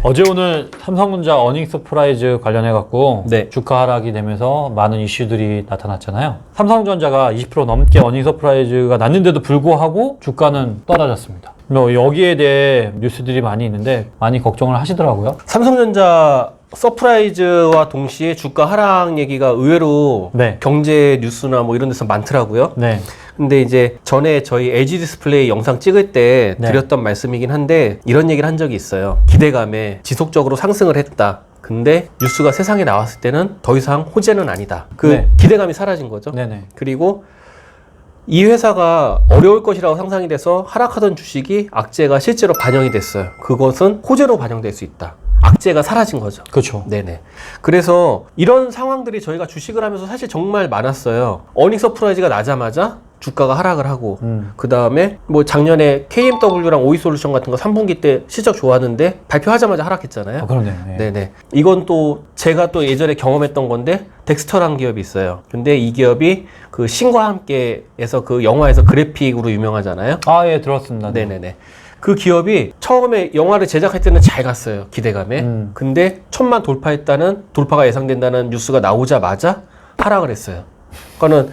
어제 오늘 삼성전자 어닝 서프라이즈 관련해 갖고 네. 주가 하락이 되면서 많은 이슈들이 나타났잖아요. 삼성전자가 20% 넘게 어닝 서프라이즈가 났는데도 불구하고 주가는 떨어졌습니다. 여기에 대해 뉴스들이 많이 있는데 많이 걱정을 하시더라고요. 삼성전자 서프라이즈와 동시에 주가 하락 얘기가 의외로 네. 경제 뉴스나 뭐 이런 데서 많더라고요. 네. 근데 이제 전에 저희 LG 디스플레이 영상 찍을 때 네. 드렸던 말씀이긴 한데 이런 얘기를 한 적이 있어요. 기대감에 지속적으로 상승을 했다. 근데 뉴스가 세상에 나왔을 때는 더 이상 호재는 아니다. 그 네. 기대감이 사라진 거죠. 네네. 그리고 이 회사가 어려울 것이라고 상상이 돼서 하락하던 주식이 악재가 실제로 반영이 됐어요. 그것은 호재로 반영될 수 있다. 악재가 사라진 거죠. 그렇죠. 네네. 그래서 이런 상황들이 저희가 주식을 하면서 사실 정말 많았어요. 어닝 서프라이즈가 나자마자 주가가 하락을 하고 그 다음에 뭐 작년에 KMW랑 오이솔루션 같은 거 3분기 때 실적 좋았는데 발표하자마자 하락했잖아요. 그러네요. 네. 네네. 이건 또 제가 또 예전에 경험했던 건데 덱스터라는 기업이 있어요. 근데 이 기업이 그 신과 함께에서 그 영화에서 그래픽으로 유명하잖아요. 아, 예, 들었습니다. 네네네. 그 기업이 처음에 영화를 제작할 때는 잘 갔어요. 기대감에. 근데 1000만 돌파가 예상된다는 뉴스가 나오자마자 하락을 했어요. 그러니까는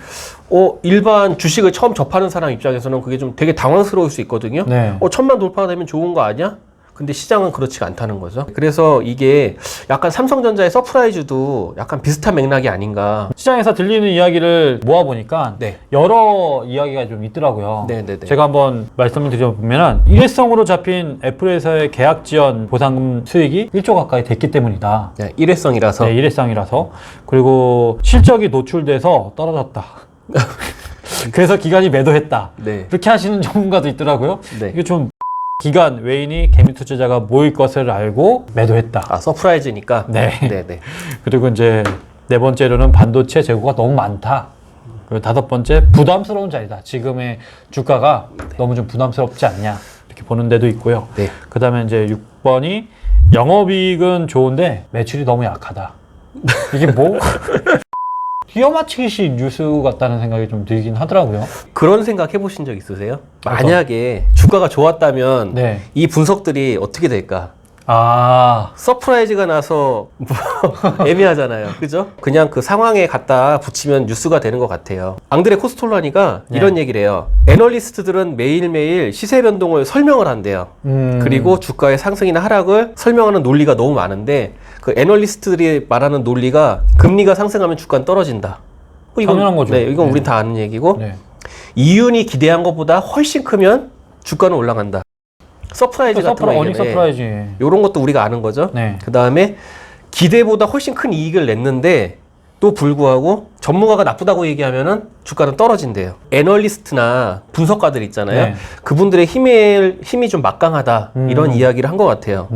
일반 주식을 처음 접하는 사람 입장에서는 그게 좀 되게 당황스러울 수 있거든요. 네. 1000만 돌파가 되면 좋은 거 아니야? 근데 시장은 그렇지가 않다는 거죠. 그래서 이게 약간 삼성전자의 서프라이즈도 약간 비슷한 맥락이 아닌가. 시장에서 들리는 이야기를 모아보니까 네. 여러 이야기가 좀 있더라고요. 네네네. 제가 한번 말씀을 드려보면 일회성으로 잡힌 애플에서의 계약 지원 보상금 수익이 1조 가까이 됐기 때문이다. 네, 일회성이라서. 네, 일회성이라서. 그리고 실적이 노출돼서 떨어졌다. 그래서 기관이 매도했다. 네. 그렇게 하시는 전문가도 있더라고요. 네. 이게 좀 기관 외인이 개미 투자자가 모일 것을 알고 매도했다. 아, 서프라이즈니까. 네. 네네. 그리고 이제 네 번째로는 반도체 재고가 너무 많다. 그리고 다섯 번째 부담스러운 자리다. 지금의 주가가 너무 좀 부담스럽지 않냐 이렇게 보는 데도 있고요. 네. 그 다음에 이제 6번이 영업이익은 좋은데 매출이 너무 약하다. 이게 뭐 끼어맞히기식 뉴스 같다는 생각이 좀 들긴 하더라고요. 그런 생각 해보신 적 있으세요? 만약에 주가가 좋았다면 네. 이 분석들이 어떻게 될까? 아, 서프라이즈가 나서 뭐 애매하잖아요. 그죠? 그냥 그 상황에 갖다 붙이면 뉴스가 되는 것 같아요. 앙드레 코스톨라니가 네. 이런 얘기를 해요. 애널리스트들은 매일매일 시세 변동을 설명을 한대요. 그리고 주가의 상승이나 하락을 설명하는 논리가 너무 많은데 그 애널리스트들이 말하는 논리가 금리가 상승하면 주가는 떨어진다. 당연한 거죠. 네, 이건 네. 우린 다 아는 얘기고 네. 이윤이 기대한 것보다 훨씬 크면 주가는 올라간다. 서프라이즈 같은 거 어닝 서프라이즈. 이런 것도 우리가 아는 거죠. 네. 그 다음에 기대보다 훨씬 큰 이익을 냈는데 또 불구하고 전문가가 나쁘다고 얘기하면은 주가는 떨어진대요. 애널리스트나 분석가들 있잖아요. 네. 그분들의 힘이 좀 막강하다 이런 이야기를 한 것 같아요.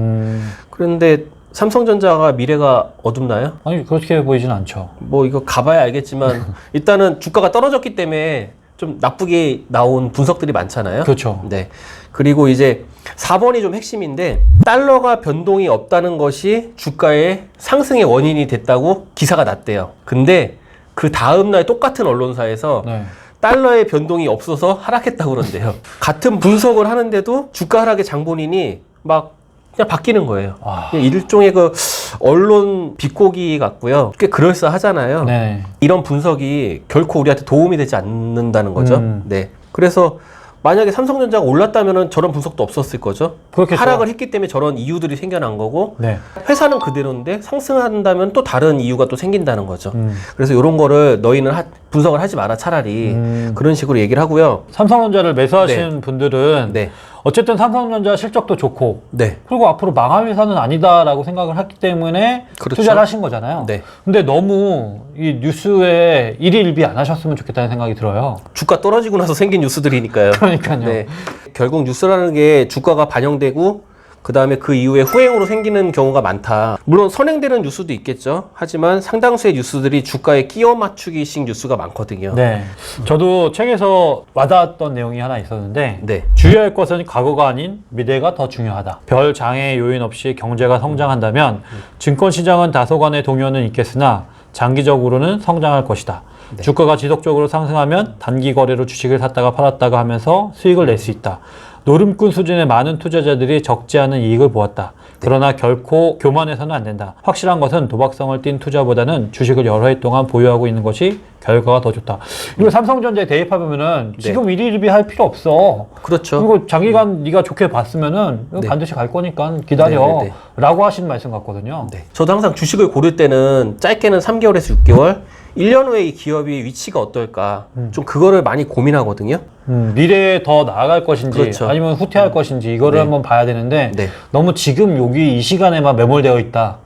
그런데 삼성전자가 미래가 어둡나요? 아니 그렇게 보이진 않죠. 뭐 이거 가봐야 알겠지만 일단은 주가가 떨어졌기 때문에 좀 나쁘게 나온 분석들이 많잖아요. 그렇죠. 네. 그리고 이제 4번이 좀 핵심인데 달러가 변동이 없다는 것이 주가의 상승의 원인이 됐다고 기사가 났대요. 근데 그 다음날 똑같은 언론사에서 네. 달러의 변동이 없어서 하락했다고 그런대요. 같은 분석을 하는데도 주가 하락의 장본인이 막 그냥 바뀌는 거예요. 와. 그냥 일종의 그 언론 비꼬기 같고요. 꽤 그럴싸하잖아요. 네. 이런 분석이 결코 우리한테 도움이 되지 않는다는 거죠. 네. 그래서 만약에 삼성전자가 올랐다면 저런 분석도 없었을 거죠. 그렇겠죠. 하락을 했기 때문에 저런 이유들이 생겨난 거고 네. 회사는 그대로인데 상승한다면 또 다른 이유가 또 생긴다는 거죠. 그래서 이런 거를 너희는 분석을 하지 마라 차라리 그런 식으로 얘기를 하고요. 삼성전자를 매수하신 분들은 네. 어쨌든 삼성전자 실적도 좋고 네. 그리고 앞으로 망할 회사는 아니다라고 생각을 했기 때문에 그렇죠. 투자를 하신 거잖아요. 네. 근데 너무 이 뉴스에 일희일비 안 하셨으면 좋겠다는 생각이 들어요. 주가 떨어지고 나서 생긴 뉴스들이니까요. 그러니까요. 네. 결국 뉴스라는 게 주가가 반영되고 그 다음에 그 이후에 후행으로 생기는 경우가 많다. 물론 선행되는 뉴스도 있겠죠. 하지만 상당수의 뉴스들이 주가에 끼워 맞추기식 뉴스가 많거든요. 네. 저도 책에서 와닿았던 내용이 하나 있었는데 네. 주의할 것은 과거가 아닌 미래가 더 중요하다. 별 장애 요인 없이 경제가 성장한다면 증권시장은 다소간의 동요는 있겠으나 장기적으로는 성장할 것이다. 네. 주가가 지속적으로 상승하면 단기 거래로 주식을 샀다가 팔았다가 하면서 수익을 낼 수 있다. 노름꾼 수준의 많은 투자자들이 적지 않은 이익을 보았다. 그러나 결코 교만해서는 안 된다. 확실한 것은 도박성을 띤 투자보다는 주식을 여러 해 동안 보유하고 있는 것이 결과가 더 좋다. 이거 삼성전자에 대입하면은 지금 일일비 할 필요 없어. 그렇죠. 그리고 장기간 네가 좋게 봤으면은 이거 반드시 갈 거니까 기다려. 라고 하신 말씀 같거든요. 저도 항상 주식을 고를 때는 짧게는 3개월에서 6개월, 1년 후에 이 기업이 위치가 어떨까 좀 그거를 많이 고민하거든요. 미래에 더 나아갈 것인지 그렇죠. 아니면 후퇴할 것인지 이거를 한번 봐야 되는데 너무 지금 여기 이 시간에만 매몰되어 있다.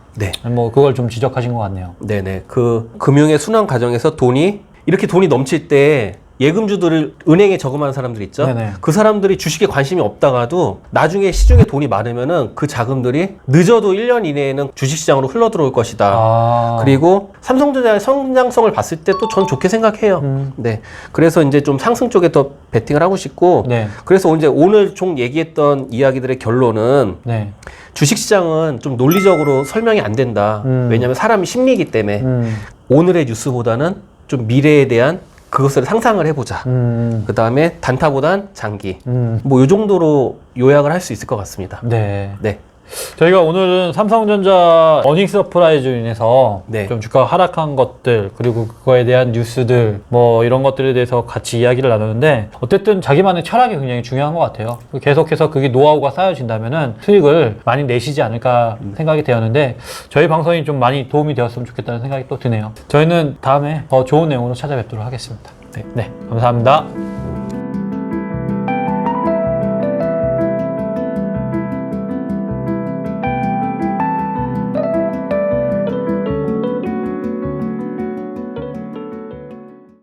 뭐 그걸 좀 지적하신 것 같네요. 네네. 그 금융의 순환 과정에서 이렇게 돈이 넘칠 때 예금주들을 은행에 저금하는 사람들 있죠. 네네. 그 사람들이 주식에 관심이 없다가도 나중에 시중에 돈이 많으면은 그 자금들이 늦어도 1년 이내에는 주식시장으로 흘러 들어올 것이다. 그리고 삼성전자의 성장성을 봤을 때 또 전 좋게 생각해요. 네. 그래서 이제 좀 상승 쪽에 더 베팅을 하고 싶고. 그래서 이제 오늘 총 얘기했던 이야기들의 결론은 주식시장은 좀 논리적으로 설명이 안 된다. 왜냐하면 사람이 심리이기 때문에 오늘의 뉴스보다는 좀 미래에 대한 그것을 상상을 해보자. 그 다음에 단타보단 장기. 뭐 이 정도로 요약을 할 수 있을 것 같습니다. 네. 네. 저희가 오늘은 삼성전자 어닝 서프라이즈로 인해서 네. 좀 주가가 하락한 것들 그리고 그거에 대한 뉴스들 뭐 이런 것들에 대해서 같이 이야기를 나누는데 어쨌든 자기만의 철학이 굉장히 중요한 것 같아요. 계속해서 그게 노하우가 쌓여진다면은 수익을 많이 내시지 않을까 생각이 되었는데 저희 방송이 좀 많이 도움이 되었으면 좋겠다는 생각이 또 드네요. 저희는 다음에 더 좋은 내용으로 찾아뵙도록 하겠습니다. 네, 감사합니다.